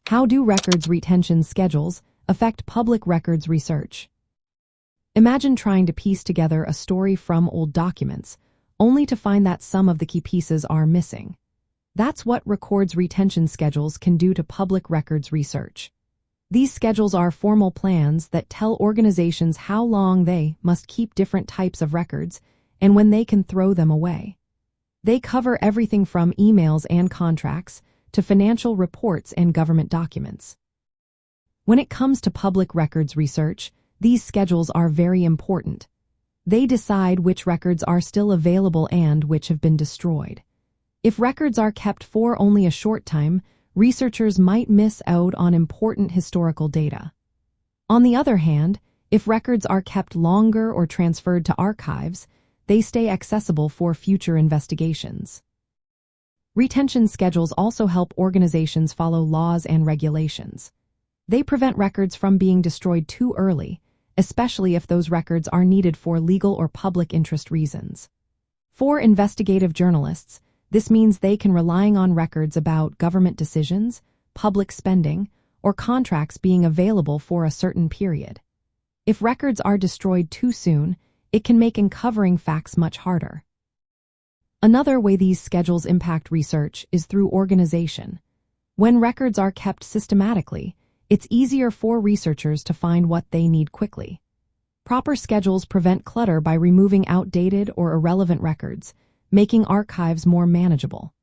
How do records retention schedules affect public records research? Imagine trying to piece together a story from old documents, only to find that some of the key pieces are missing. That's what records retention schedules can do to public records research. These schedules are formal plans that tell organizations how long they must keep different types of records and when they can throw them away. They cover everything from emails and contracts to financial reports and government documents. When it comes to public records research, these schedules are very important. They decide which records are still available and which have been destroyed. If records are kept for only a short time, researchers might miss out on important historical data. On the other hand, if records are kept longer or transferred to archives, they stay accessible for future investigations. Retention schedules also help organizations follow laws and regulations. They prevent records from being destroyed too early, especially if those records are needed for legal or public interest reasons. For investigative journalists, this means they can rely on records about government decisions, public spending, or contracts being available for a certain period. If records are destroyed too soon, it can make uncovering facts much harder. Another way these schedules impact research is through organization. When records are kept systematically, it's easier for researchers to find what they need quickly. Proper schedules prevent clutter by removing outdated or irrelevant records, making archives more manageable.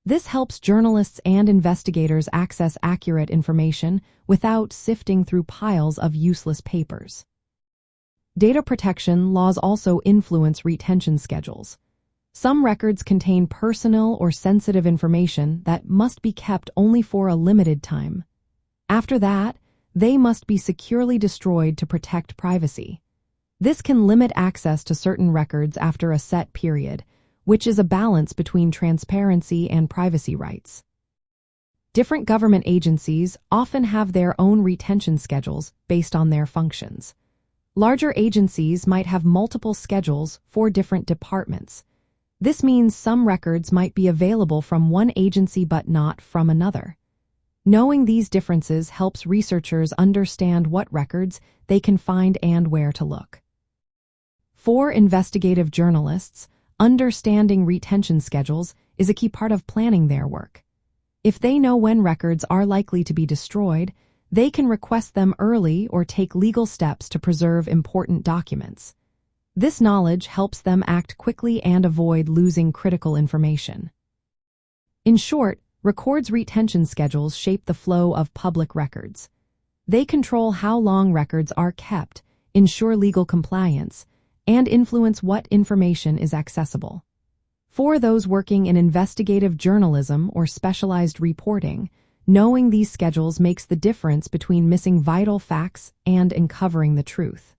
This helps journalists and investigators access accurate information without sifting through piles of useless papers. Data protection laws also influence retention schedules. Some records contain personal or sensitive information that must be kept only for a limited time. After that, they must be securely destroyed to protect privacy. This can limit access to certain records after a set period, which is a balance between transparency and privacy rights. Different government agencies often have their own retention schedules based on their functions. Larger agencies might have multiple schedules for different departments. This means some records might be available from one agency but not from another. Knowing these differences helps researchers understand what records they can find and where to look. For investigative journalists, understanding retention schedules is a key part of planning their work. If they know when records are likely to be destroyed, they can request them early or take legal steps to preserve important documents. This knowledge helps them act quickly and avoid losing critical information. In short, records retention schedules shape the flow of public records. They control how long records are kept, ensure legal compliance, and influence what information is accessible. For those working in investigative journalism or specialized reporting, knowing these schedules makes the difference between missing vital facts and uncovering the truth.